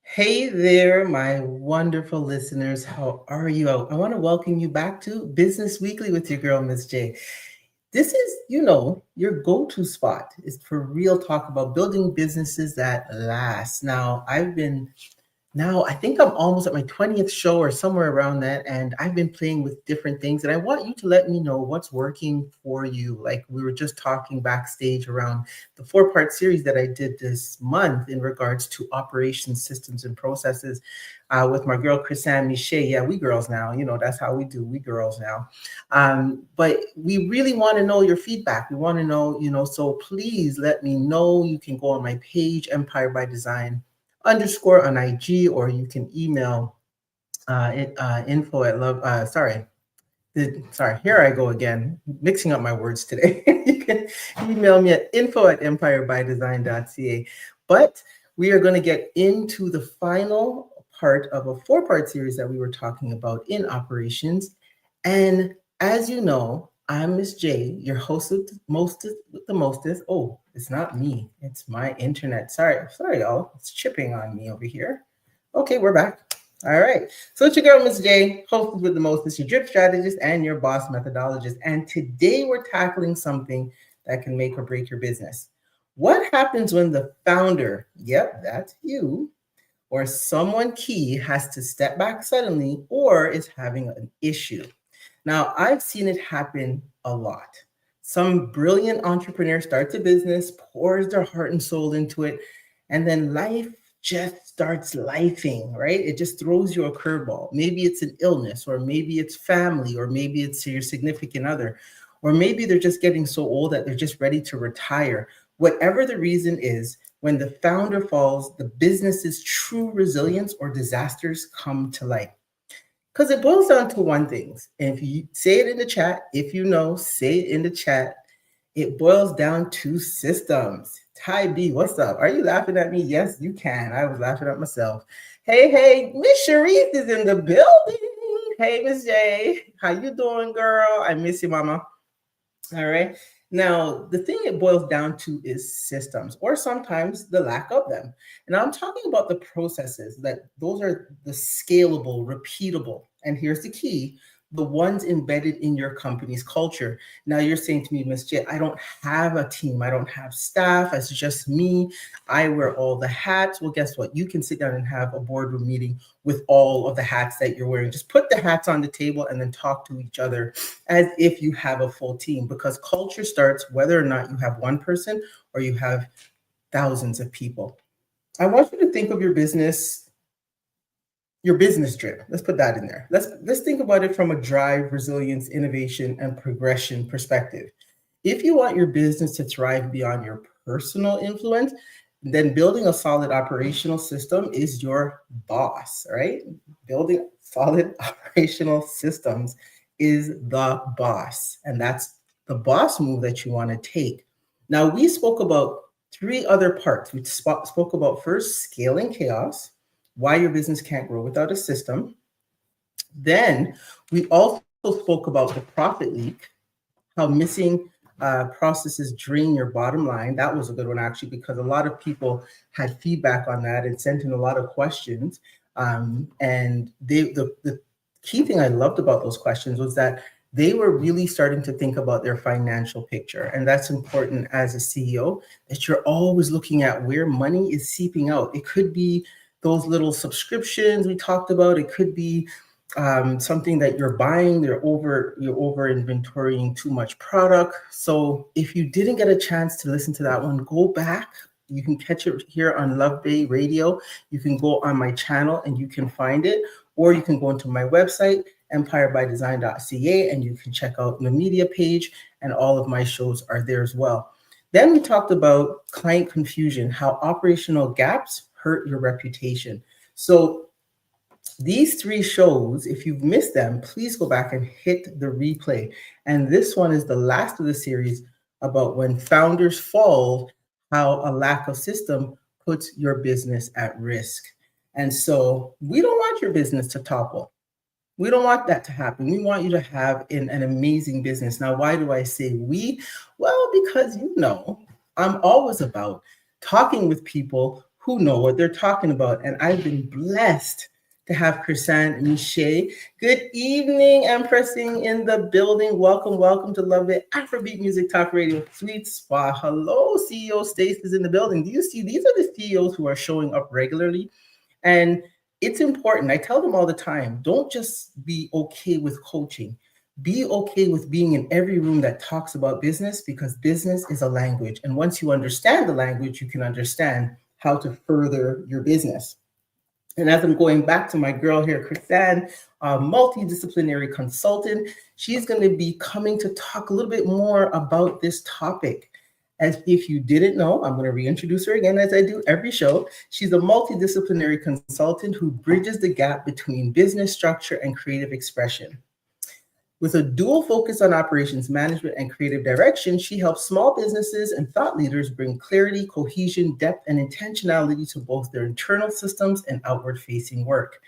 Hey there, my wonderful listeners. How are you? I want to welcome you back to Business Weekly with your girl, Miss J. This is, your go to spot is for real talk about building businesses that last. Now, I think I'm almost at my 20th show or somewhere around that, and I've been playing with different things. And I want you to let me know what's working for you. Like we were just talking backstage around the four-part series that I did this month in regards to operations, systems, and processes with my girl, Chris Ann-Miche. Yeah, we girls now, that's how we do. We girls now. But we really want to know your feedback. We want to know, so please let me know. You can go on my page, Empire by Design underscore on IG, or you can email info at love. Sorry, here I go again, mixing up my words today. You can email me at info at empirebydesign.ca. But we are going to get into the final part of a four-part series that we were talking about in operations. And as you know, I'm Miss J, your host with the mostest. Oh, it's not me. It's my internet. Sorry, y'all. It's chipping on me over here. Okay, we're back. All right. So it's your girl, Miss J, hosted with the mostest, your drip strategist and your boss methodologist. And today we're tackling something that can make or break your business. What happens when the founder, yep, that's you, or someone key has to step back suddenly or is having an issue? Now, I've seen it happen a lot. Some brilliant entrepreneur starts a business, pours their heart and soul into it, and then life just starts lifing, right? It just throws you a curveball. Maybe it's an illness, or maybe it's family, or maybe it's your significant other, or maybe they're just getting so old that they're just ready to retire. Whatever the reason is, when the founder falls, the business's true resilience or disasters come to light. Because it boils down to one thing. And if you say it in the chat, if you know, say it in the chat. It boils down to systems. Ty B, what's up? Are you laughing at me? Yes, you can. I was laughing at myself. Hey, Miss Sharice is in the building. Hey, Miss J, how you doing, girl? I miss you, mama. All right. Now, the thing it boils down to is systems, or sometimes the lack of them. And I'm talking about the processes that those are the scalable, repeatable. And here's the key, the ones embedded in your company's culture. Now you're saying to me, Miss J, I don't have a team. I don't have staff. It's just me. I wear all the hats. Well, guess what? You can sit down and have a boardroom meeting with all of the hats that you're wearing. Just put the hats on the table and then talk to each other as if you have a full team, because culture starts whether or not you have one person or you have thousands of people. I want you to think of your business drip. Let's put that in there. Let's think about it from a drive, resilience, innovation, and progression perspective. If you want your business to thrive beyond your personal influence, then building a solid operational system is your boss, right? Building solid operational systems is the boss. And that's the boss move that you want to take. Now, we spoke about three other parts. We spoke about first scaling chaos, why your business can't grow without a system. Then we also spoke about the profit leak, how missing processes drain your bottom line. That was a good one, actually, because a lot of people had feedback on that and sent in a lot of questions. And the key thing I loved about those questions was that they were really starting to think about their financial picture. And that's important as a CEO, that you're always looking at where money is seeping out. It could be those little subscriptions we talked about. It could be something that you're buying, you're over inventorying too much product. So if you didn't get a chance to listen to that one, go back. You can catch it here on Love Bay Radio. You can go on my channel and you can find it, or you can go into my website, empirebydesign.ca, and you can check out the media page, and all of my shows are there as well. Then we talked about client confusion, how operational gaps hurt your reputation. So these three shows, if you've missed them, please go back and hit the replay. And this one is the last of the series about when founders fall, how a lack of system puts your business at risk. And so we don't want your business to topple. We don't want that to happen. We want you to have an amazing business. Now, why do I say we? Well, because I'm always about talking with people who know what they're talking about. And I've been blessed to have Chris Ann-Miche. Good evening, Empressing in the building. Welcome, welcome to Love It Afrobeat Music Talk Radio Sweet Spot. Hello, CEO Stystems in the building. Do you see these are the CEOs who are showing up regularly? And it's important. I tell them all the time, don't just be okay with coaching. Be okay with being in every room that talks about business, because business is a language. And once you understand the language, you can understand how to further your business. And as I'm going back to my girl here, Chris Ann, a multidisciplinary consultant, she's going to be coming to talk a little bit more about this topic. As if you didn't know, I'm going to reintroduce her again as I do every show. She's a multidisciplinary consultant who bridges the gap between business structure and creative expression. With a dual focus on operations management and creative direction, she helps small businesses and thought leaders bring clarity, cohesion, depth, and intentionality to both their internal systems and outward-facing work.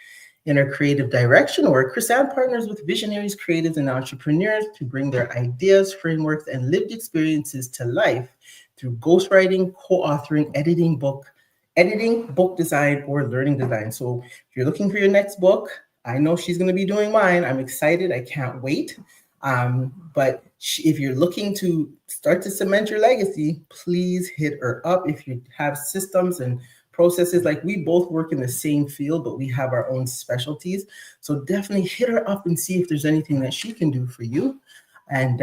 In her creative direction work, Chris Ann partners with visionaries, creatives, and entrepreneurs to bring their ideas, frameworks, and lived experiences to life through ghostwriting, co-authoring, editing, book design, or learning design. So if you're looking for your next book, I know she's going to be doing mine. I'm excited. I can't wait. But if you're looking to start to cement your legacy, please hit her up. If you have systems and processes, like we both work in the same field, but we have our own specialties. So definitely hit her up and see if there's anything that she can do for you and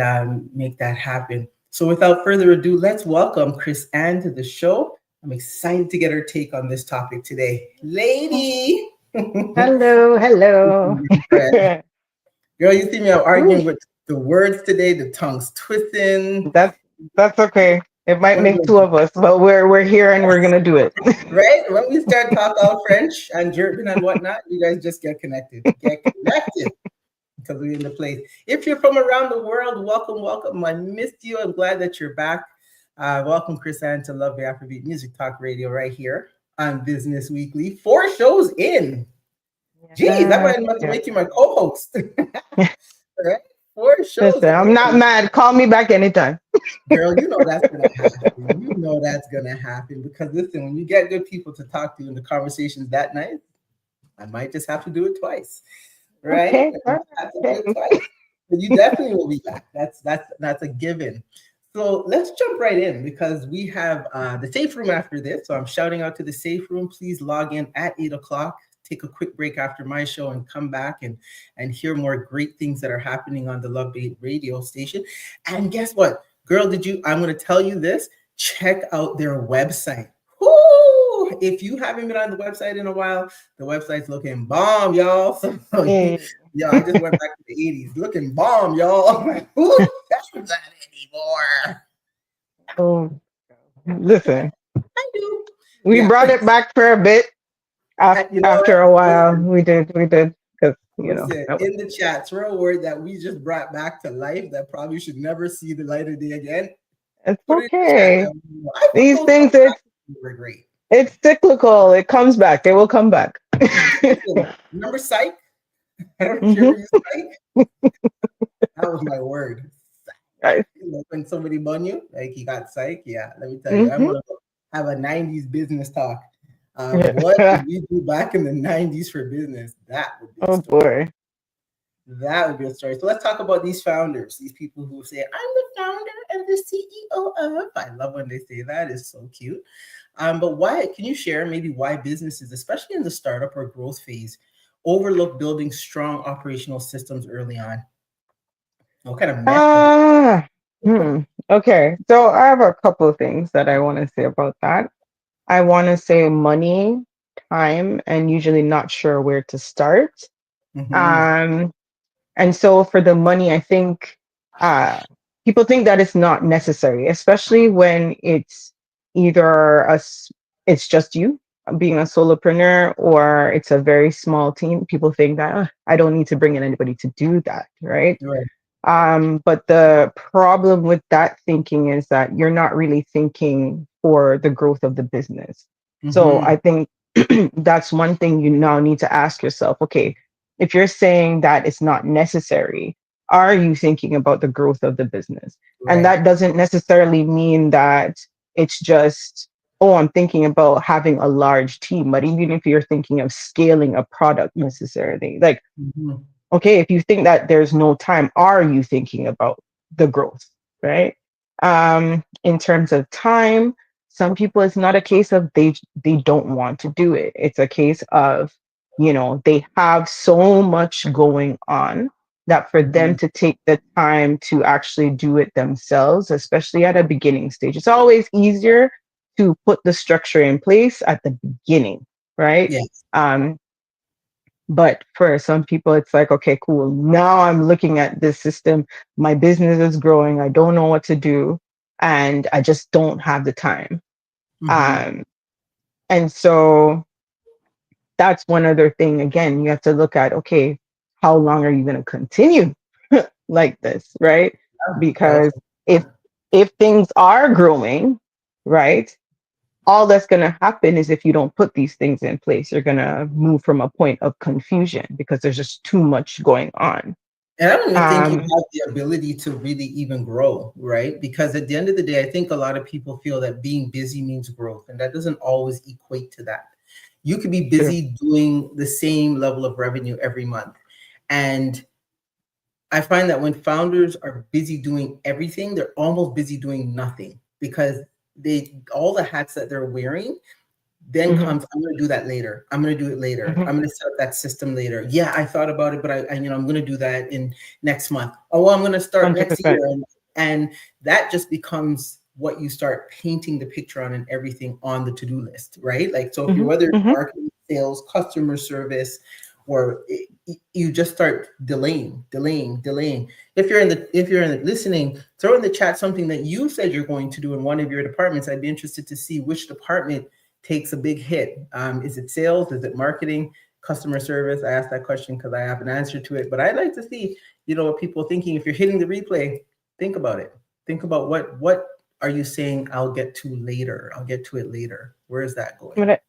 make that happen. So without further ado, let's welcome Chris Ann to the show. I'm excited to get her take on this topic today. Lady! Hello, hello. Girl, you see me out Ooh, arguing with the words today, the tongue's twisting. that's that's okay. It might When make two of us, but we're here and we're gonna do it. right? When we start talking all French and German and whatnot, you guys just get connected. Get connected because we're in the place. If you're from around the world, welcome, welcome. I missed you. I'm glad that you're back. Welcome, Chris Ann, to Love the Afrobeat Music Talk Radio right here on Business Weekly. 4 shows in. Geez, I Yeah, might have to yeah. make you my co-host. Right? 4 shows Listen, I'm not in. mad. Call me back anytime. Girl, you know that's gonna happen. You know that's gonna happen because listen, when you get good people to talk to in the conversations that night, I might just have to do it twice, right? Okay, I all might have to do right, it okay. twice, but you definitely will be back. That's a given. So let's jump right in because we have the safe room after this. So I'm shouting out to the safe room. Please log in at 8 o'clock. Take a quick break after my show and come back and hear more great things that are happening on the Love Bait radio station. And guess what? Girl, I'm going to tell you this. Check out their website. Woo! If you haven't been on the website in a while, the website's looking bomb, y'all. So, Hey. yeah, I just went back to the 80s. Looking bomb, y'all. Who does that anymore? Oh, listen, I do. we Yeah. brought it back for a bit. You know After what? a while, we did, because Listen, that was, in the chat, throw a word that we just brought back to life that probably should never see the light of day again. it's Put it in the chat. okay. I thought These those things, were great. it's cyclical. It comes back. It will come back. Listen, remember psych? I don't know if you ever Hmm. used psych. That was my word. Right. You know, when somebody bun you, like you got psych. Yeah, let me tell you, I'm Hmm. gonna have a '90s business talk. What did we do back in the '90s for business? That would be a Oh story. boy. That would be a story. So let's talk about these founders, these people who say, I'm the founder and the CEO of. I love when they say that. It's so cute. But why, can you share maybe why businesses, especially in the startup or growth phase, overlook building strong operational systems early on? What kind of mess does it? Ah. Hmm. Okay. So I have a couple of things that I want to say about that. I want to say money, time, and usually not sure where to start. Mm-hmm. Um, And so for the money, I think uh, people think that it's not necessary, especially when it's either it's just you being a solopreneur or it's a very small team. People think that I don't need to bring in anybody to do that, right? Right. But the problem with that thinking is that you're not really thinking for the growth of the business. So Mm-hmm. I think that's one thing you now need to ask yourself. Okay, if you're saying that it's not necessary, are you thinking about the growth of the business? And Right. that doesn't necessarily mean that it's just oh, I'm thinking about having a large team. But even if you're thinking of scaling a product necessarily, like, Mhm. okay, if you think that there's no time, are you thinking about the growth, right? In terms of time, some people, it's not a case of they don't want to do it. It's a case of, they have so much going on that for them Mhm. to take the time to actually do it themselves, especially at a beginning stage, it's always easier to put the structure in place at the beginning, right? Yes. Um, but for some people, it's like, okay, cool. Now I'm looking at this system. My business is growing. I don't know what to do. And I just don't have the time. Mhm. Um, and so that's one other thing. Again, you have to look at, okay, how long are you going to continue like this? Right. Yeah, Because thousand if, percent. if things are growing, right, all that's going to happen is if you don't put these things in place, you're going to move from a point of confusion because there's just too much going on. And I don't even think you Um, have the ability to really even grow, right? Because at the end of the day, I think a lot of people feel that being busy means growth, and that doesn't always equate to that. You could be true. busy doing the same level of revenue every month. And I find that when founders are busy doing everything, they're almost busy doing nothing because they all the hats that they're wearing then Hmm. comes, I'm going to do that later. I'm going to do it later. Hmm. I'm going to set up that system later. Yeah, I thought about it, but I'm going to do that in next month. Oh, well, I'm going to start next year. 100%. And that just becomes what you start painting the picture on and everything on the to-do list, right? Like, so if you're, Hmm. whether it's Hmm. marketing, sales, customer service, or you just start delaying. If you're in the listening, throw in the chat something that you said you're going to do in one of your departments. I'd be interested to see which department takes a big hit. Is it sales? Is it marketing? Customer service? I asked that question because I have an answer to it. But I'd like to see, what people are thinking. If you're hitting the replay, think about it. Think about what are you saying? I'll get to later. I'll get to it later. Where is that going? But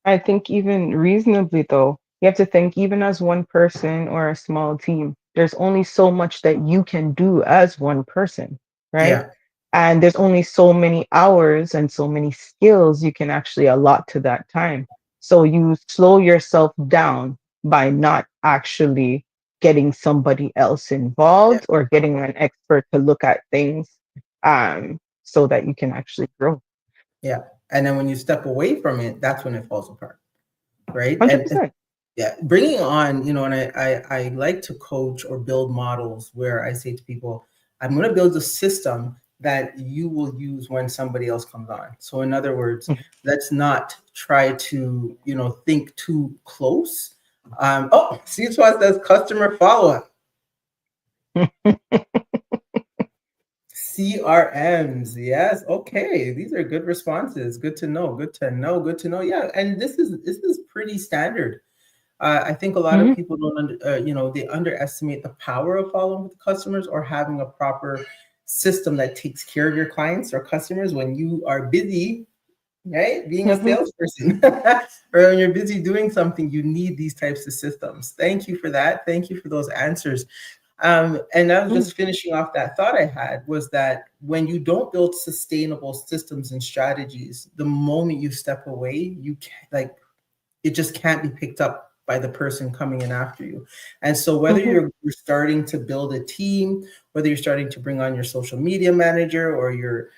I think even reasonably though, you have to think even as one person or a small team, there's only so much that you can do as one person, right? Yeah, And there's only so many hours and so many skills you can actually allot to that time. So you slow yourself down by not actually getting somebody else yeah, involved or getting an expert to look at things, so that you can actually grow. yeah. And then when you step away from it, that's when it falls apart, right? And 100%. yeah, bringing on, and I like to coach or build models where I say to people, I'm going to build a system that you will use when somebody else comes on. So in other words, let's not try to, think too close. Oh, see, what says customer follow up. CRMs, yes. Okay, these are good responses. Good to know. Good to know. Good to know. Yeah, and this is pretty standard. I think a lot of Mhm. people don't, they underestimate the power of following with customers or having a proper system that takes care of your clients or customers when you are busy, right? Being a Mhm. salesperson or when you're busy doing something, you need these types of systems. Thank you for that. Thank you for those answers. And I was Mhm. just finishing off that thought I had was that when you don't build sustainable systems and strategies, the moment you step away, you can't, like, it just can't be picked up by the person coming in after you. And so whether Mhm. you're starting to build a team, whether you're starting to bring on your social media manager or your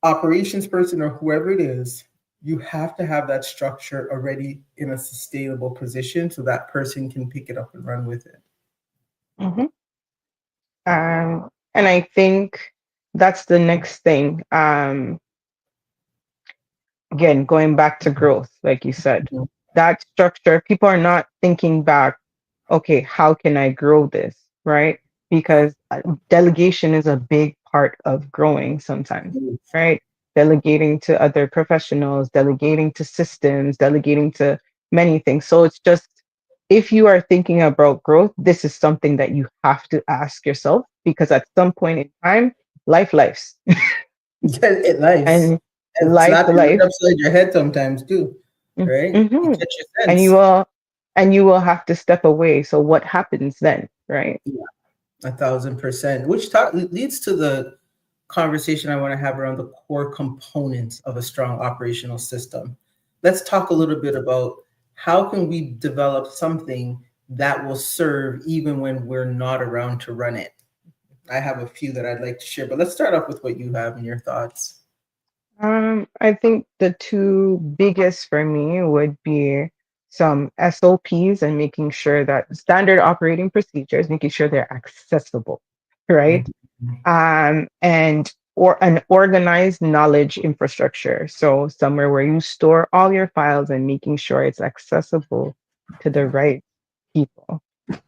operations person or whoever it is, you have to have that structure already in a sustainable position so that person can pick it up and run with it. Mhm. And I think that's the next thing. Again, going back to growth, like you said, Mhm. that structure, people are not thinking back, okay, how can I grow this? Right? Because delegation is a big part of growing sometimes, right? Delegating to other professionals, delegating to systems, delegating to many things. So it's just, if you are thinking about growth, this is something that you have to ask yourself because at some point in time, life, Yeah, it lies. and And slap you right life. upside your head sometimes too, right? You Mm-hmm. catch your And sense. you will have to step away. So what happens then, right? Yeah, 1,000%. Which leads to conversation I want to have around the core components of a strong operational system. Let's talk a little bit about how can we develop something that will serve even when we're not around to run it. I have a few that I'd like to share, but let's start off with what you have in your thoughts. I think the two biggest for me would be some SOPs and making sure that standard operating procedures, making sure they're accessible, right? Mhm. And or an organized knowledge infrastructure. So somewhere where you store all your files and making sure it's accessible to the right people.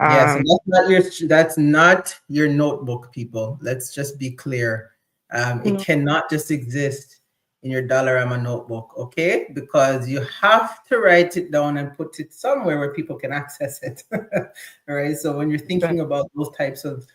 Yes, and Um, that's not your notebook, people. Let's just be clear. It no, cannot just exist in your Dollarama notebook, okay? Because you have to write it down and put it somewhere where people can access it. All right. So when you're thinking about those types of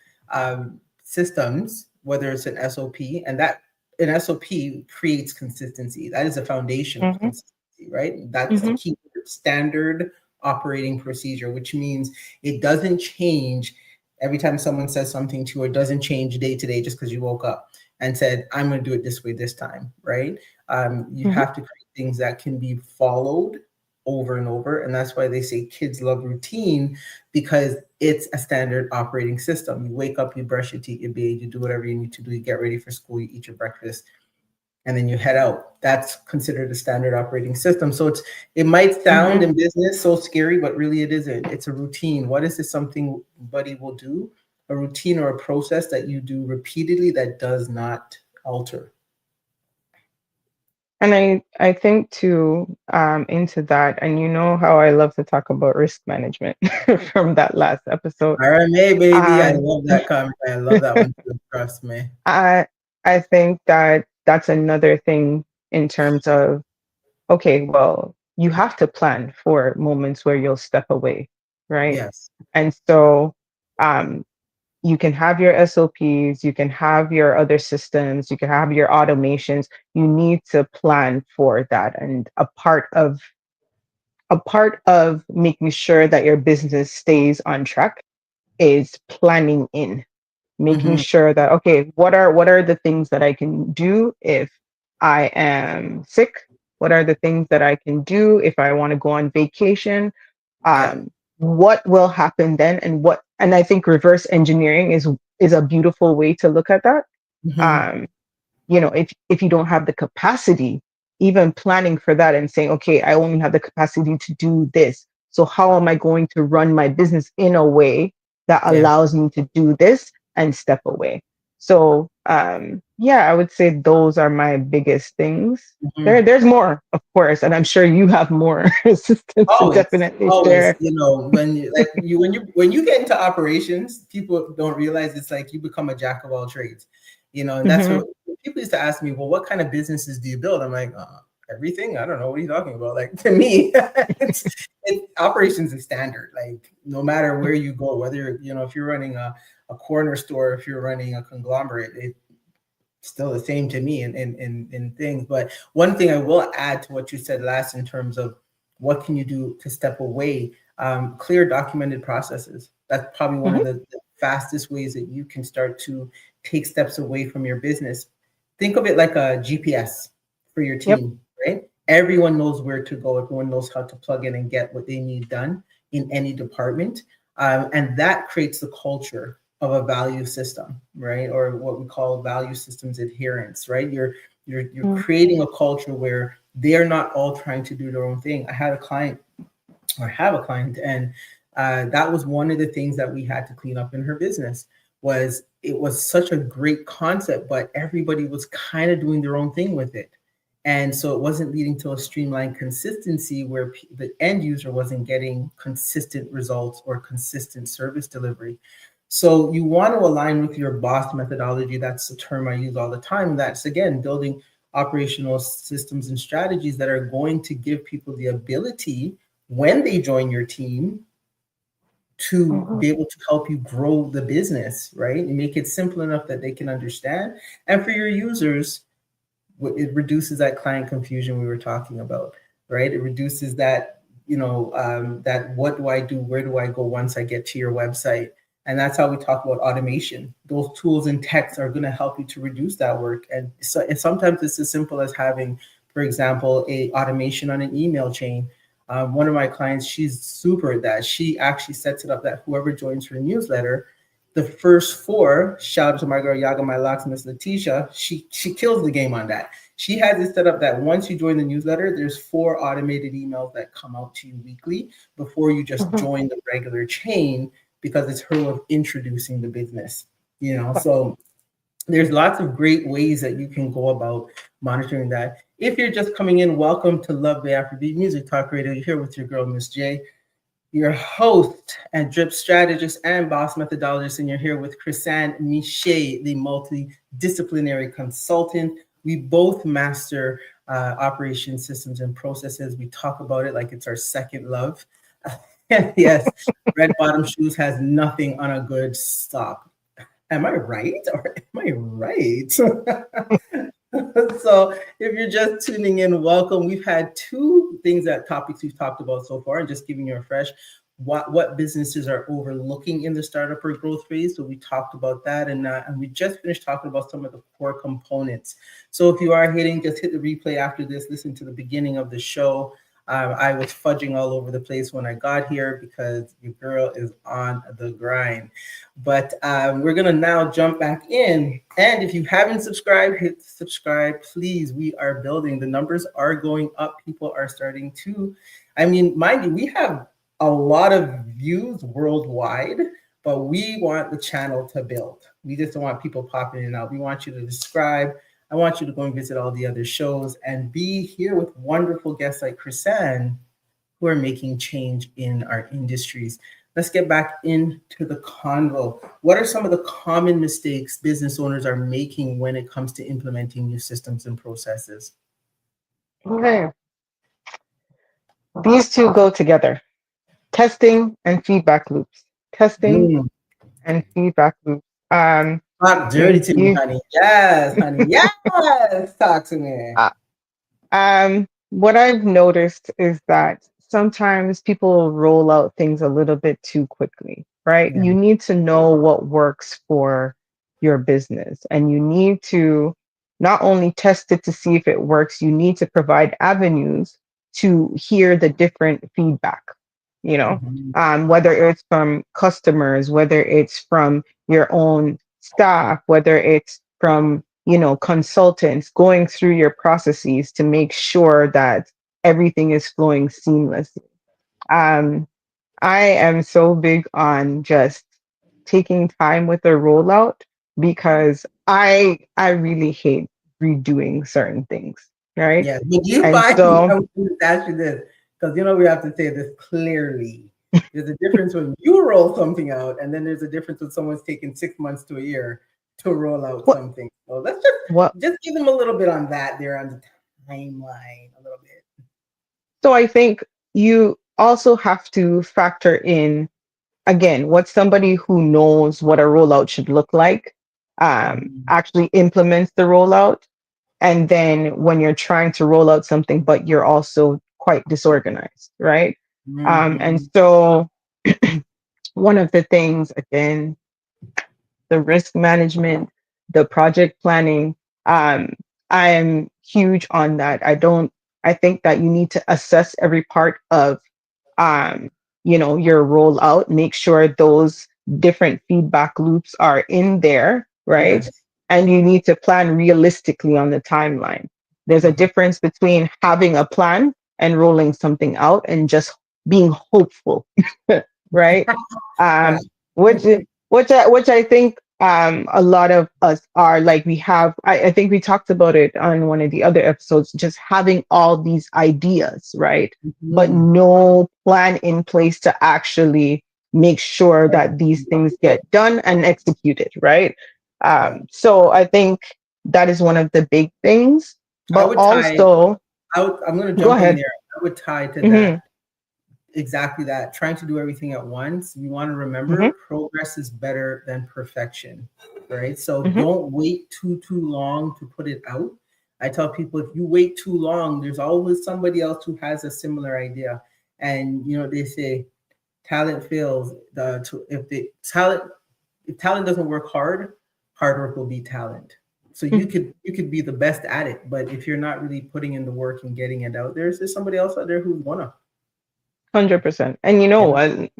systems, whether it's an SOP, and that an SOP creates consistency. That is a foundation of mm-hmm, consistency, right? That's the mm-hmm, key word, standard operating procedure, which means it doesn't change every time someone says something to you. It doesn't change day to day just because you woke up and said, I'm going to do it this way this time, right? You mm-hmm, have to create things that can be followed over and over. And that's why they say kids love routine, because it's a standard operating system. You wake up, you brush your teeth, you bathe, you do whatever you need to do, you get ready for school, you eat your breakfast, and then you head out. That's considered a standard operating system. So it might sound mm-hmm. in business so scary, but really it isn't. It's a routine. What is this something buddy will do? A routine or a process that you do repeatedly that does not alter. And I think too, into that, and you know how I love to talk about risk management from that last episode. RMA, baby. I Um, love that comment. I love that one too. Trust me. I I think that that's another thing in terms of, okay, well, you have to plan for moments where you'll step away, right? Yes. And so um, you can have your SOPs, you can have your other systems, you can have your automations. You need to plan for that. And a part of making sure that your business stays on track is planning in, making Mm-hmm. sure that, okay, what are the things that I can do if I am sick? What are the things that I can do if I want to go on vacation? Yeah. What will happen then? And I think reverse engineering is a beautiful way to look at that. Mm-hmm. um, if you don't have the capacity, even planning for that and saying, okay, I only have the capacity to do this, so how am I going to run my business in a way that Yeah. allows me to do this and step away? So yeah, I would say those are my biggest things. Mm-hmm. There's more, of course, and I'm sure you have more assistance to Always, definitely always, share. when you get into operations, people don't realize it's like you become a jack of all trades, and that's Hmm. what people used to ask me, well, what kind of businesses do you build? I'm like, everything. I don't know what are you talking about. Like, to me, operations is standard. Like, no matter where you go, whether if you're running a corner store, if you're running a conglomerate, it's still the same to me in things. But one thing I will add to what you said last in terms of what can you do to step away, clear documented processes. That's probably one of Hmm. the fastest ways that you can start to take steps away from your business. Think of it like a GPS for your Yep. team, right? Everyone knows where to go. Everyone knows how to plug in and get what they need done in any department. And that creates the culture of a value system, right? Or what we call value systems adherence, right? You're creating a culture where they're not all trying to do their own thing. I had a client, or have a client, and that was one of the things that we had to clean up in her business. Was it was such a great concept, but everybody was kind of doing their own thing with it, and so it wasn't leading to a streamlined consistency where the end user wasn't getting consistent results or consistent service delivery. So you want to align with your boss methodology. That's the term I use all the time. That's again building operational systems and strategies that are going to give people the ability when they join your team to Hmm. be able to help you grow the business, right? And make it simple enough that they can understand. And for your users, it reduces that client confusion we were talking about, right? It reduces that, that what do I do? Where do I go once I get to your website? And that's how we talk about automation. Those tools and techs are going to help you to reduce that work. And sometimes it's as simple as having, for example, a automation on an email chain. One of my clients, she's super at that. She actually sets it up that whoever joins her newsletter, the first four, shout out to my girl Yaga, my locks, Miss Letitia, she kills the game on that. She has it set up that once you join the newsletter, there's four automated emails that come out to you weekly before you just Mhm. join the regular chain, because it's her way of introducing the business. So there's lots of great ways that you can go about monitoring that. If you're just coming in, welcome to Love the Afrobeat Music Talk Radio. You're here with your girl, Miss J, your host and drip strategist and boss methodologist, and you're here with Chris Ann-Miche, the multidisciplinary consultant. We both master operation systems and processes. We talk about it like it's our second love. And yes, red bottom shoes has nothing on a good stop. Am I right? Or am I right? So if you're just tuning in, welcome. We've had two topics we've talked about so far, and just giving you a fresh what businesses are overlooking in the startup or growth phase. So we talked about that, and we just finished talking about some of the core components. So if you are just hit the replay after this, listen to the beginning of the show. I was fudging all over the place when I got here because your girl is on the grind. But we're going to now jump back in. And if you haven't subscribed, hit subscribe, please. We are building. The numbers are going up. People are starting to, mind you, we have a lot of views worldwide, but we want the channel to build. We just don't want people popping in and out. We want you to subscribe. I want you to go and visit all the other shows and be here with wonderful guests like Chris Ann, who are making change in our industries. Let's get back into the convo. What are some of the common mistakes business owners are making when it comes to implementing new systems and processes? Okay. These two go together. Testing and feedback loops. Testing Mm. and feedback loops. Um, Talk dirty you, to me, you, honey. Yes, honey. Yes, talk to me. uh, what I've noticed is that sometimes people roll out things a little bit too quickly, right? Yeah. You need to know what works for your business, and you need to not only test it to see if it works, you need to provide avenues to hear the different feedback, you know, Mhm. whether it's from customers, whether it's from your own staff, whether it's from consultants, going through your processes to make sure that everything is flowing seamlessly. um, I am so big on just taking time with the rollout, because I really hate redoing certain things, right? Yeah. But you And find so I'm going to ask you this, because we have to say this clearly. There's a difference when you roll something out, and then there's a difference when someone's taking 6 months to a year to roll out what something. So let's what just give them a little bit on that there on the timeline a little bit. so I think you also have to factor in, again, what somebody who knows what a rollout should look like Mhm. actually implements the rollout. And then when you're trying to roll out something, but you're also quite disorganized, right? And Mhm. so one of the things, again, the risk management, the project planning, um, I am huge on that. I think that you need to assess every part of um, your rollout, make sure those different feedback loops are in there, right? Yes. And you need to plan realistically on the timeline. There's a Mhm. difference between having a plan and rolling something out and just being hopeful, right? Right. Um, which which I think a lot of us are like. I think we talked about it on one of the other episodes, just having all these ideas, right? But Mhm. no plan in place to actually make sure that these things get done and executed, right? Yeah. So I think that is one of the big things. I But would tie. also, I'm going to go jump in ahead. there. I would tie to Hmm. that exactly that. Trying to do everything at once. You want to Hmm. remember progress is better than perfection, right? So Hmm. don't wait too long to put it out. I tell people, if you wait too long, there's always somebody else who has a similar idea. And they say Talent fails. If talent doesn't work hard, hard work will beat talent. So you could be the best at it, but if you're not really putting in the work and getting it out there, there's somebody else out there who's wanna. 100%. And you know Yeah. what?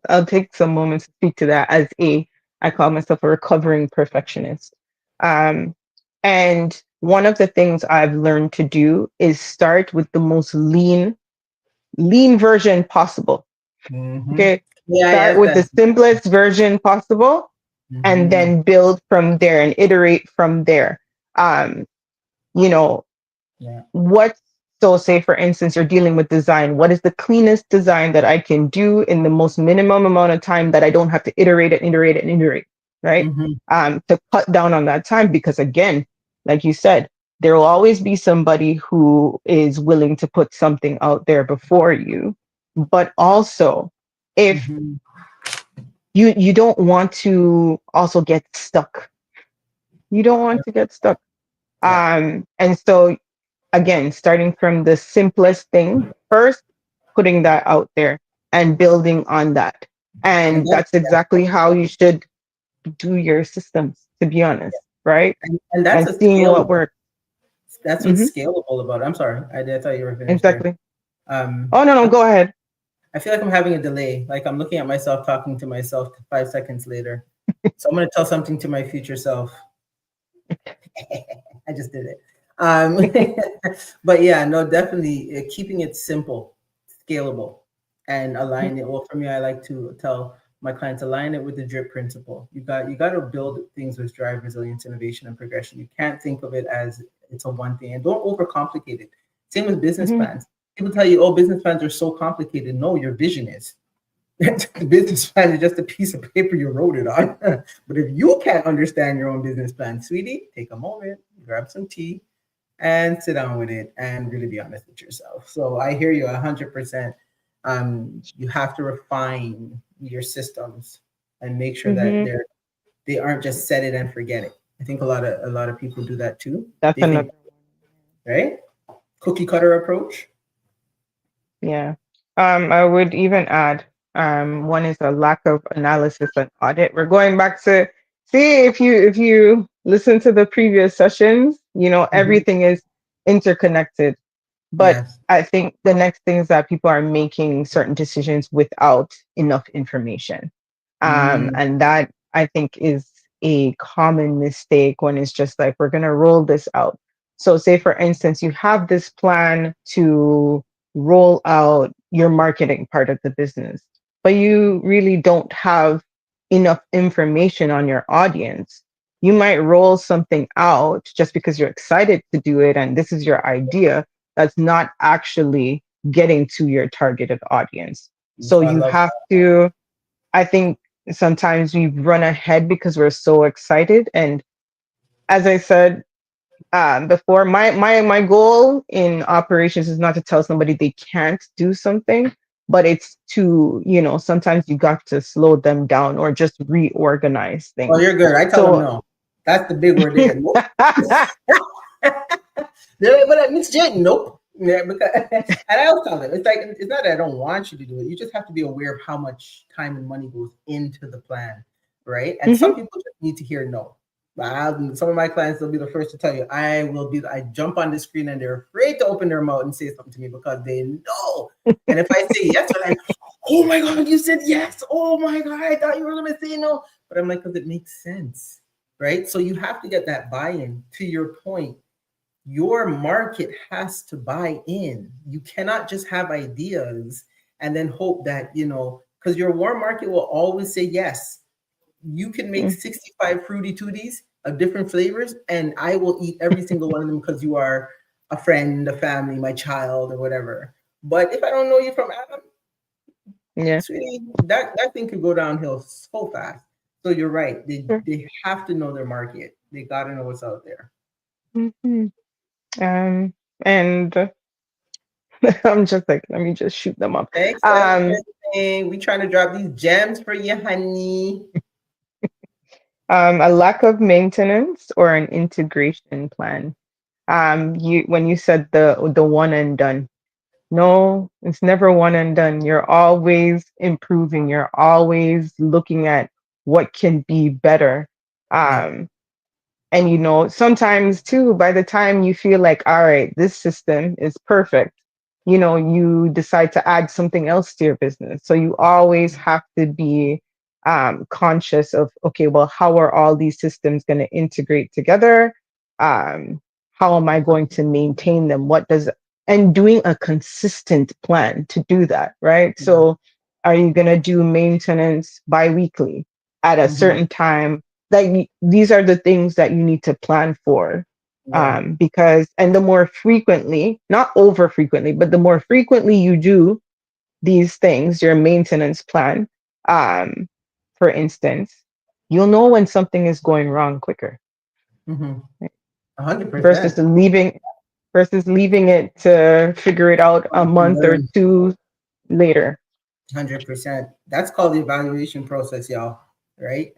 I'll take some moments to speak to that as a I call myself a recovering perfectionist. Um, and one of the things I've learned to do is start with the most lean version possible. Mm-hmm. Okay. Yeah, Start yes, with the that's. simplest version possible and Mm-hmm. then build from there and iterate from there. Um, you know, Yeah. what so say for instance you're dealing with design, what is the cleanest design that I can do in the most minimum amount of time that I don't have to iterate, right? Mm-hmm. To cut down on that time, because again, like you said, there will always be somebody who is willing to put something out there before you. But also, if Mm-hmm. you don't want to also get stuck, you don't want to get stuck. Yeah. And so again, starting from the simplest thing first, putting that out there and building on that. And And that's that's exactly how you should do your systems, to be honest, right? and that's And a seeing what scalable. works. That's what's Hmm. scalable about it. I'm sorry, I thought you were finished there. Exactly. Um, Oh, no, no, I'm, go ahead. I feel like I'm having a delay. Like I'm looking at myself talking to myself 5 seconds later. So I'm going to tell something to my future self. I just did it. Um, but yeah, no, definitely keeping it simple, scalable, and align it. Well, for me, I like to tell my clients align it with the drip principle. You got to build things with drive, resilience, innovation, and progression. You can't think of it as it's a one thing, and don't overcomplicate it. Same with business Hmm. plans. People tell you, "Oh, business plans are so complicated." No, your vision is. The business plan is just a piece of paper you wrote it on. But if you can't understand your own business plan, sweetie, take a moment, grab some tea, and sit down with it and really be honest with yourself. So I hear you 100%. You have to refine your systems and make sure that Hmm. they aren't just set it and forget it. I think a lot of people do that too. That's They think, another right? Cookie cutter approach. one. Yeah. I would even add, one is a lack of analysis and audit. We're going back to see if you listen to the previous sessions, Mhm. everything is interconnected. But Yes. I think the next thing is that people are making certain decisions without enough information. Mm, And that I think is a common mistake when it's just like, we're going to roll this out. So, say for instance, you have this plan to roll out your marketing part of the business, but you really don't have enough information on your audience. You might roll something out just because you're excited to do it and this is your idea, that's not actually getting to your targeted audience. So I you love have to, I think sometimes we run ahead because we're so excited. And as I said before, my goal in operations is not to tell somebody they can't do something, but it's to, sometimes you got to slow them down or just reorganize Oh, things. you're good. I tell them So no. That's the big word there. Nope. They're like, but Miss J, nope. Yeah, because, and I always tell them, it's like it's not that I don't want you to do it. You just have to be aware of how much time and money goes into the plan, right? And some Mhm. people just need to hear no. Some of my clients will be the first to tell you, I jump on the screen and they're afraid to open their mouth and say something to me because they know. And if I say yes, they're like, oh my God, you said yes. Oh my God, I thought you were going to say no. But I'm like, because it makes sense, right? So you have to get that buy-in. To your point, your market has to buy in. You cannot just have ideas and then hope that, because your warm market will always say yes. You can make Mm. 65 fruity tooties of different flavors, and I will eat every single one of them because you are a friend, a family, my child, or whatever. But if I don't know you from Adam, Yeah. sweetie, that thing could go downhill so fast. So you're right. They Sure. they have to know their market. They got to know what's out there. Mhm. And I'm just like, let me just shoot them up. Thanks for Um, everything. We trying to drop these gems for you, honey. a lack of maintenance or an integration plan. You when you said the one and done. No, it's never one and done. You're always improving. You're always looking at what can be better. Yeah. Um, and sometimes too, by the time you feel like, all right, this system is perfect, you decide to add something else to your business. So you always have to be conscious of, okay, well, how are all these systems going to integrate together? Um, how am I going to maintain them? And doing a consistent plan to do that, right? Yeah. So are you going to do maintenance bi-weekly at a Hmm. certain time? Like these are the things that you need to plan for, Yeah. because and the more frequently, not over frequently, but the more frequently you do these things, your maintenance plan, um, for instance, you'll know when something is going wrong quicker, Hmm. right? 100%. Versus leaving it to figure it out a month or Learn. two later. 100%. That's called the evaluation process, y'all. Right.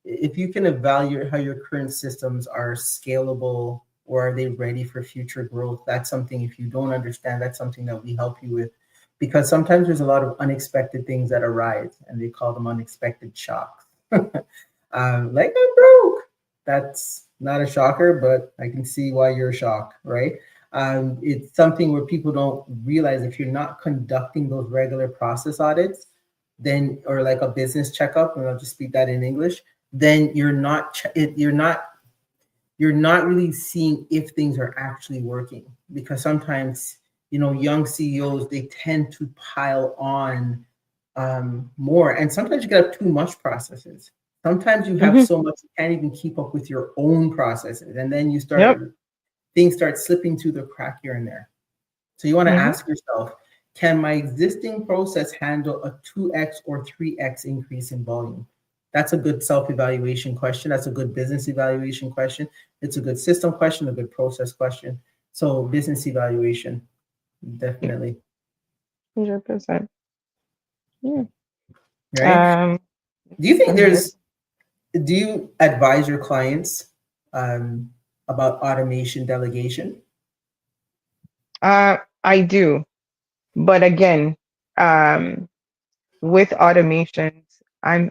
If you can evaluate how your current systems are scalable or are they ready for future growth, that's something, if you don't understand, that's something that we help you with. Because sometimes there's a lot of unexpected things that arise and they call them unexpected shocks. Like I'm broke. That's not a shocker, but I can see why you're shocked, right? It's something where people don't realize if you're not conducting those regular process audits, then or like a business checkup, and I'll just speak that in English, then you're not really seeing if things are actually working because sometimes young CEOs they tend to pile on more, and sometimes you get too much processes. Sometimes you have Hmm. so much you can't even keep up with your own processes, and then Yep. things start slipping through the crack here and there. So you want to Hmm. ask yourself, can my existing process handle a 2x or 3x increase in volume? That's a good self-evaluation question. That's a good business evaluation question. It's a good system question, a good process question. So business evaluation, Yeah, definitely. 100%. Yeah. Right? Um, Do you think I'm here. do you advise your clients um, about automation delegation? I do, but again, um, with automations, I'm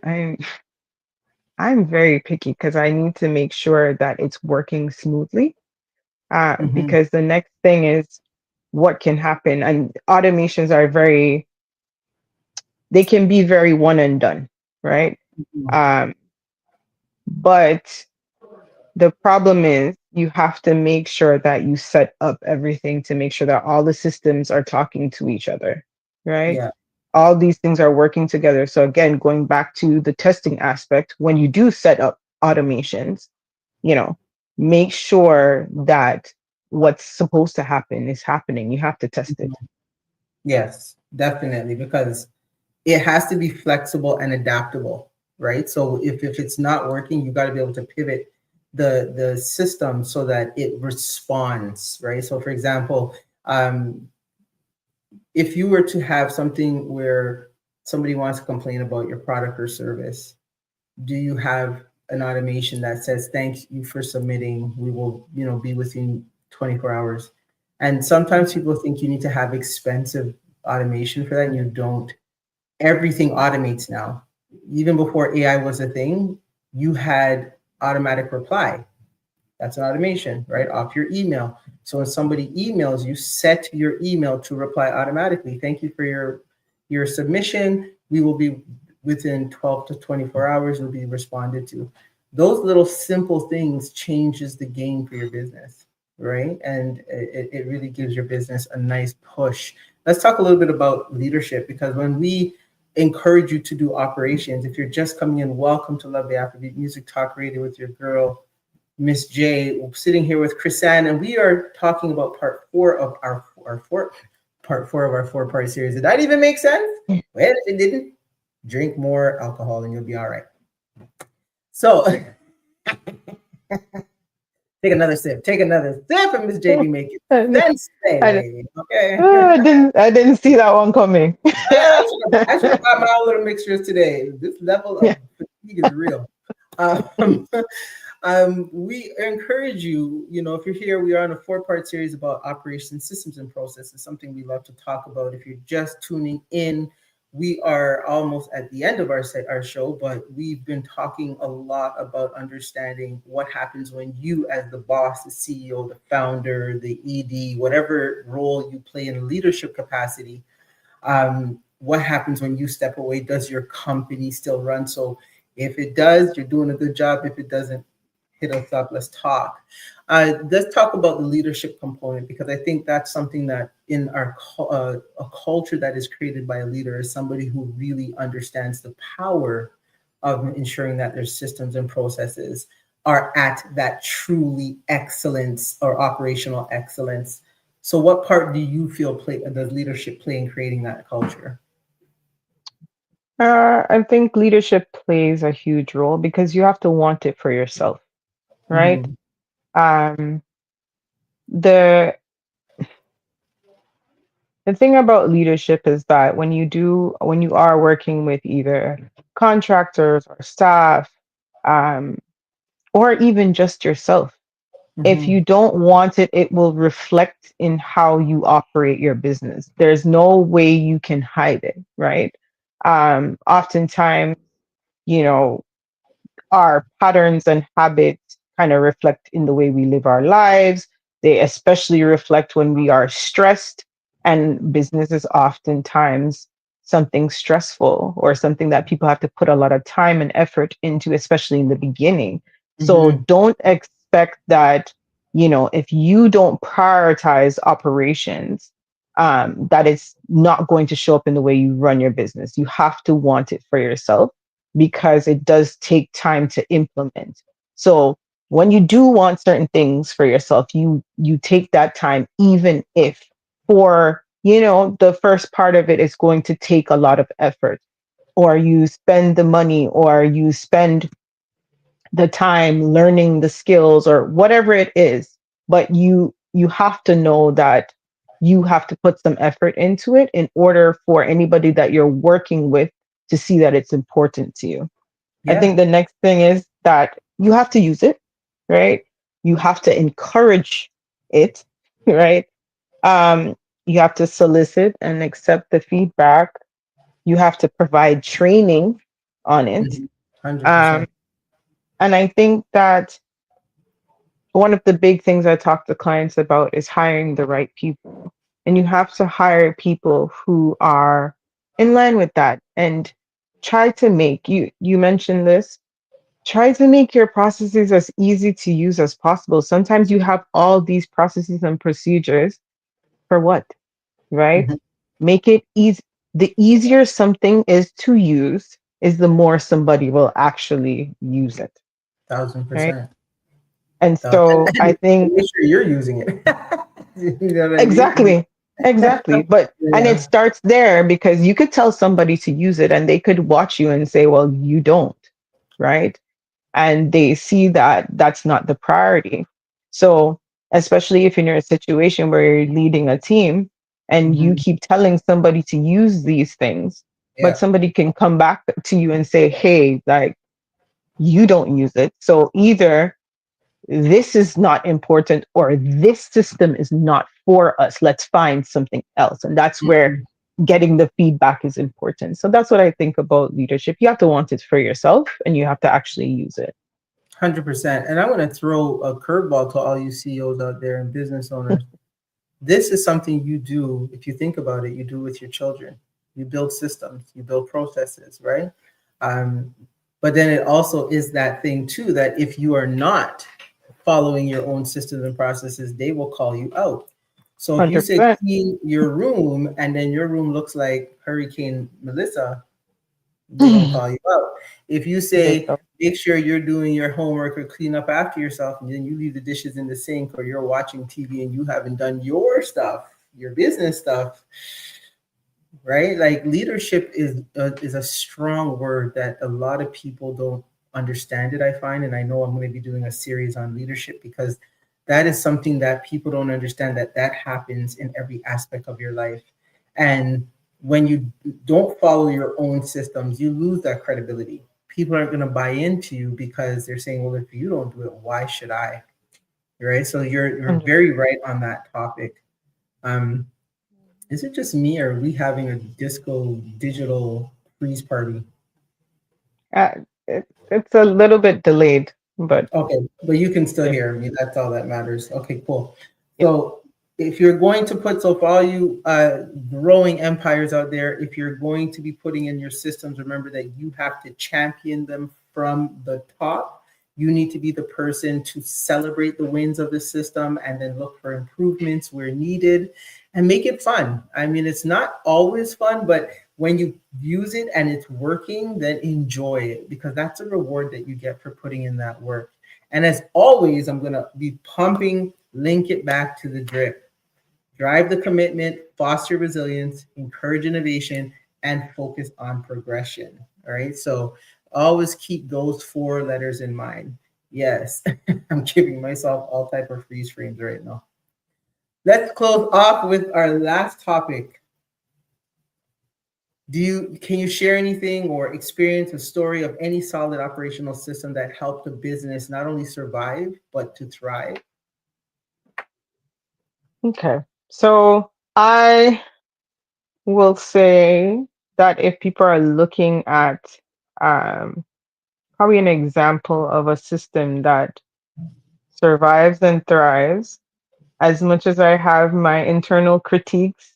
very picky because I need to make sure that it's working smoothly. Hmm. Because the next thing is what can happen, and automations are they can be very one and done, right? Um, but the problem is you have to make sure that you set up everything to make sure that all the systems are talking to each other, right? Yeah. All these things are working together. So again, going back to the testing aspect, when you do set up automations, you know, make sure that what's supposed to happen is happening. You have to test it. Mhm. Yes, definitely, because it has to be flexible and adaptable, right? So if it's not working, you got to be able to pivot the system so that it responds, right? So for example, if you were to have something where somebody wants to complain about your product or service, do you have an automation that says thank you for submitting, we will be within 24 hours? And sometimes people think you need to have expensive automation for that, and you don't. Everything automates now. Even before AI was a thing, you had automatic reply. That's an automation, right? Off your email. So when somebody emails, you set your email to reply automatically. Thank you for your submission. We will be within 12 to 24 hours, will be responded to. Those little simple things changes the game for your business, right? And it really gives your business a nice push. Let's talk a little bit about leadership, because when we encourage you to do operations, if you're just coming in, welcome to Lovely Afrobeat Music Talk Radio with your girl Miss J, sitting here with Chris Ann, and we are talking about part four of our four-part series. Did that even make sense? Well, if it didn't, drink more alcohol and you'll be all right. So take another sip. Take another sip, and Miss J be making I, sense today, I, lady. Okay. I didn't see that one coming. I should have got my own little mixtures today. This level Yeah. of fatigue is real. Um, We encourage you, if you're here, we are on a four-part series about operations, systems, and processes, something we love to talk about. If you're just tuning in, we are almost at the end of our show, but we've been talking a lot about understanding what happens when you, as the boss, the CEO, the founder, the ED, whatever role you play in a leadership capacity, what happens when you step away? Does your company still run? So if it does, you're doing a good job. If it doesn't, hit us up. Let's talk. Let's talk about the leadership component, because I think that's something that in a culture that is created by a leader is somebody who really understands the power of ensuring that their systems and processes are at that truly excellence or operational excellence. So, what part do you feel does leadership play in creating that culture? I think leadership plays a huge role because you have to want it for yourself, right? Mm-hmm. Um, the the thing about leadership is that when you are working with either contractors or staff, um, or even just yourself, if Mm-hmm. you don't want it, it will reflect in how you operate your business. There's no way you can hide it, right? Oftentimes, you know, our patterns and habits kind of reflect in the way we live our lives. They especially reflect when we are stressed, and business is oftentimes something stressful or something that people have to put a lot of time and effort into, especially in the beginning. So Mm-hmm. don't expect that, if you don't prioritize operations, that it's not going to show up in the way you run your business. You have to want it for yourself because it does take time to implement. So when you do want certain things for yourself, you take that time, even if for the first part of it is going to take a lot of effort, or you spend the money, or you spend the time learning the skills, or whatever it is. But you have to know that you have to put some effort into it in order for anybody that you're working with to see that it's important to you. I Yeah. think the next thing is that you have to use it, right? You have to encourage it, right? Um, you have to solicit and accept the feedback. You have to provide training on it. 100%. Um, and I think that one of the big things I talk to clients about is hiring the right people. And you have to hire people who are in line with that, and try to make you mentioned this, try to make your processes as easy to use as possible. Sometimes you have all these processes and procedures for what, right? Mhm. Make it easy. The easier something is to use, is the more somebody will actually use it, Thousand right? percent. And And, so I and think make sure you're using it. You know what I mean? exactly, exactly. But and it Yeah. starts there because you could tell somebody to use it and they could watch you and say, well, you don't, right? And they see that that's not the priority. So, especially if you're in a situation where you're leading a team and you Mhm. keep telling somebody to use these things, but Yeah. somebody can come back to you and say, hey, like, you don't use it. So either this is not important or this system is not for us. Let's find something else. And that's where Mhm. getting the feedback is important. So that's what I think about leadership. You have to want it for yourself and you have to actually use it. 100%. And I want to throw a curveball to all you CEOs out there and business owners. This is something you do, if you think about it, you do with your children. You build systems, you build processes, right? Um, but then it also is that thing too, that if you are not following your own systems and processes, they will call you out. So if you say 100%. clean your room and then your room looks like Hurricane Melissa, they're gonna call you out. If you They say go. make sure you're doing your homework or clean up after yourself, and then you leave the dishes in the sink, or you're watching TV and you haven't done your stuff, your business stuff, right? Like leadership is a strong word that a lot of people don't understand it. I find, and I know I'm going to be doing a series on leadership because that is something that people don't understand, that happens in every aspect of your life. And when you don't follow your own systems, you lose that credibility. people aren't going to buy into you because they're saying, well, if you don't do it, why should I? Right. So you're very right on that topic. Um, is it just me or are we having a disco digital freeze party? Uh, it's a little bit delayed, but Okay, but you can still yeah, hear me. That's all that matters. Okay, cool. yeah. So if you're going to put, so for all you growing empires out there, if you're going to be putting in your systems, remember that you have to champion them from the top. You need to be the person to celebrate the wins of the system and then look for improvements where needed and make it fun. I mean, it's not always fun, but when you use it and it's working, then enjoy it because that's a reward that you get for putting in that work. And as always, I'm going to be pumping, link it back to the drip. Drive the commitment, foster resilience, encourage innovation, and focus on progression. All right. So always keep those four letters in mind. Yes, I'm giving myself all type of freeze frames right now. Let's close off with our last topic. Can you share anything or experience a story of any solid operational system that helped a business not only survive but to thrive? Okay. So I will say that if people are looking at um, probably an example of a system that survives and thrives, as much as I have my internal critiques,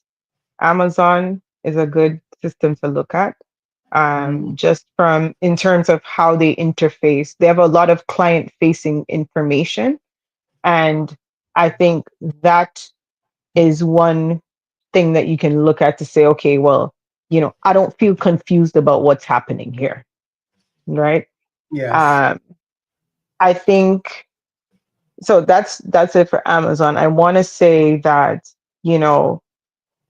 Amazon is a good system to look at. Mhm. Just from in terms of how they interface, they have a lot of client facing information. And I think that is one thing that you can look at to say, okay, well, I don't feel confused about what's happening here. Right. Yes. Um, I think so that's it for Amazon. I want to say that, you know,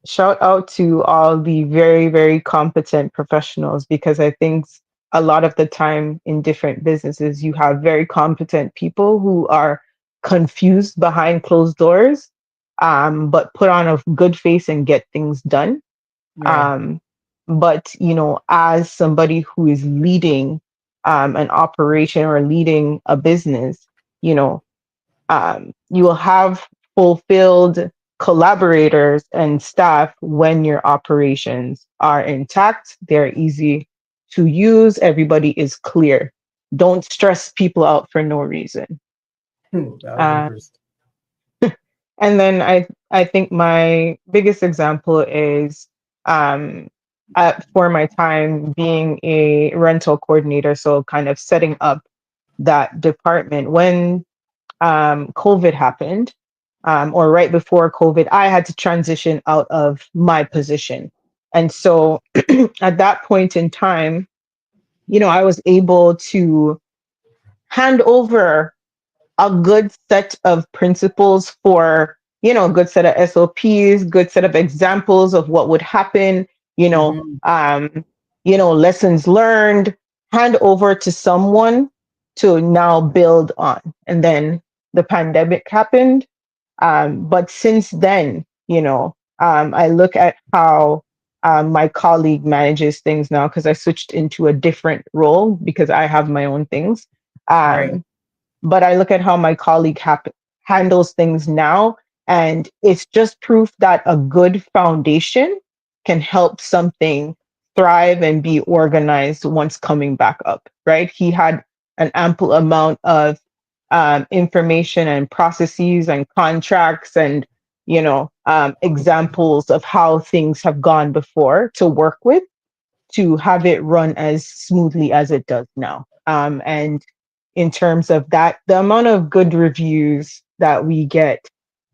shout out to all the very, very competent professionals because I think a lot of the time in different businesses, you have very competent people who are confused behind closed doors, but put on a good face and get things done. Right. Um, but, as somebody who is leading an operation or leading a business, you know, you will have fulfilled collaborators and staff when your operations are intact, they're easy to use, everybody is clear. Don't stress people out for no reason. That was Uh, interesting. and then I think my biggest example is um, for my time being a rental coordinator, so kind of setting up that department when COVID happened, or right before COVID, I had to transition out of my position. And so at that point in time, I was able to hand over a good set of principles for, a good set of SOPs, good set of examples of what would happen, you know, Hmm. um, lessons learned, hand over to someone to now build on. And then the pandemic happened. But since then, I look at how my colleague manages things now because I switched into a different role because I have my own things. Right. Um, but I look at how my colleague handles things now, and it's just proof that a good foundation can help something thrive and be organized once coming back up, right? He had an ample amount of information and processes and contracts and examples of how things have gone before to work with to have it run as smoothly as it does now. And in terms of that, the amount of good reviews that we get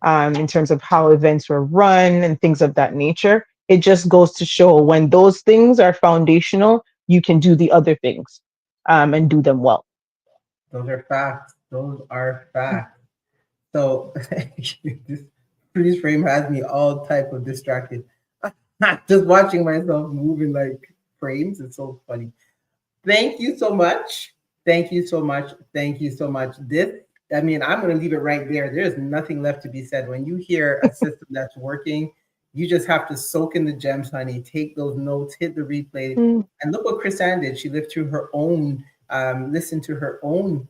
in terms of how events were run and things of that nature, it just goes to show when those things are foundational, you can do the other things and do them well. Those are facts. Those are facts. So this freeze frame has me all type of distracted. Just watching myself moving like frames. It's so funny. Thank you so much. Thank you so much. Thank you so much. I'm going to leave it right there. There's nothing left to be said. When you hear a system that's working, You just have to soak in the gems, honey. Take those notes, hit the replay, Mm. and look what Chris Ann did. She lived through her own, listened to her own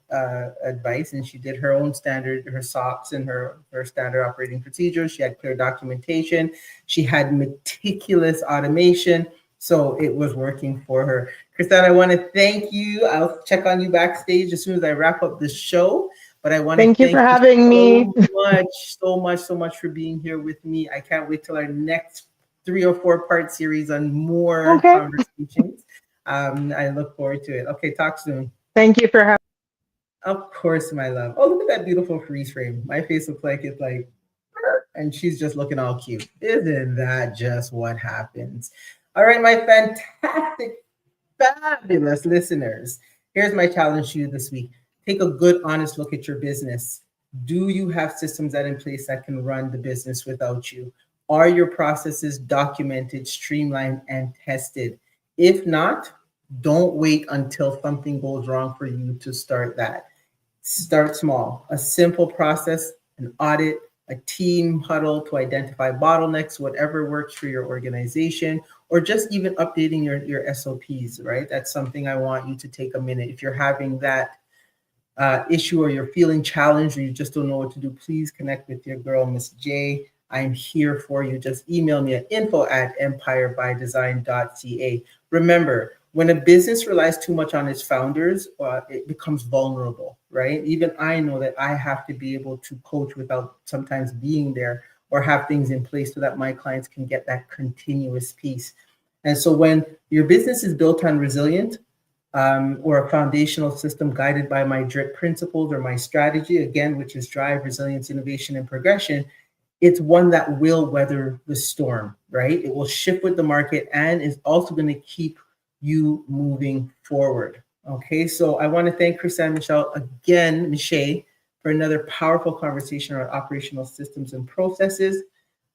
advice, and she did her own standard, her SOPs and her standard operating procedures. She had clear documentation. She had meticulous automation. So it was working for her. Chrisann, I want to thank you. I'll check on you backstage as soon as I wrap up the show. But I want to Thank you for thank you having me. so much, so much, so much for being here with me. I can't wait till our next 3 or 4 part series on more Okay. conversations. I look forward to it. Okay, talk soon. Thank you for having Of course, my love. Oh, look at that beautiful freeze frame. My face looks like it's like, and she's just looking all cute. Isn't that just what happens? All right, my fantastic, fabulous listeners. Here's my challenge to you this week. Take a good, honest look at your business. Do you have systems that in place that can run the business without you? Are your processes documented, streamlined, and tested? If not, don't wait until something goes wrong for you to start that. Start small. A simple process, an audit, a team huddle to identify bottlenecks, whatever works for your organization, or just even updating your SOPs, right? That's something I want you to take a minute. If you're having that issue or you're feeling challenged or you just don't know what to do, please connect with your girl, Miss J. I'm here for you. Just email me at info@empirebydesign.ca. Remember, when a business relies too much on its founders, it becomes vulnerable, right? Even I know that I have to be able to coach without sometimes being there or have things in place so that my clients can get that continuous piece. And so when your business is built on resilient, or a foundational system guided by my DRIP principles or my strategy, again, which is drive, resilience, innovation, and progression, it's one that will weather the storm, right? It will shift with the market and is also going to keep you moving forward. Okay, so I want to thank Chris Ann-Miche again, Miche, for another powerful conversation on operational systems and processes.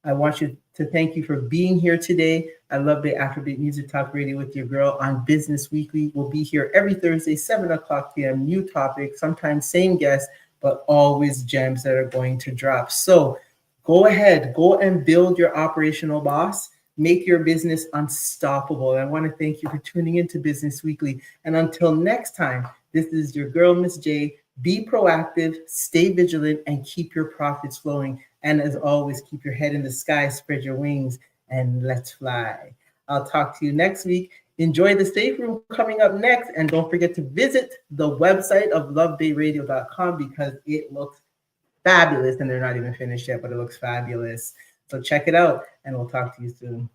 I want you to thank you for being here today. I love the Afrobeat Music Talk Radio with your girl on Business Weekly. We'll be here every Thursday, 7 o'clock p.m. New topic, sometimes same guest, but always gems that are going to drop. So go ahead, go and build your operational boss. Make your business unstoppable. I want to thank you for tuning into Business Weekly. And until next time, this is your girl, Miss J. Be proactive, stay vigilant, and keep your profits flowing. And as always, keep your head in the sky, spread your wings, and let's fly. I'll talk to you next week. Enjoy the safe room coming up next. And don't forget to visit the website of lovebayradio.com because it looks fabulous. And they're not even finished yet, but it looks fabulous. So check it out, and we'll talk to you soon.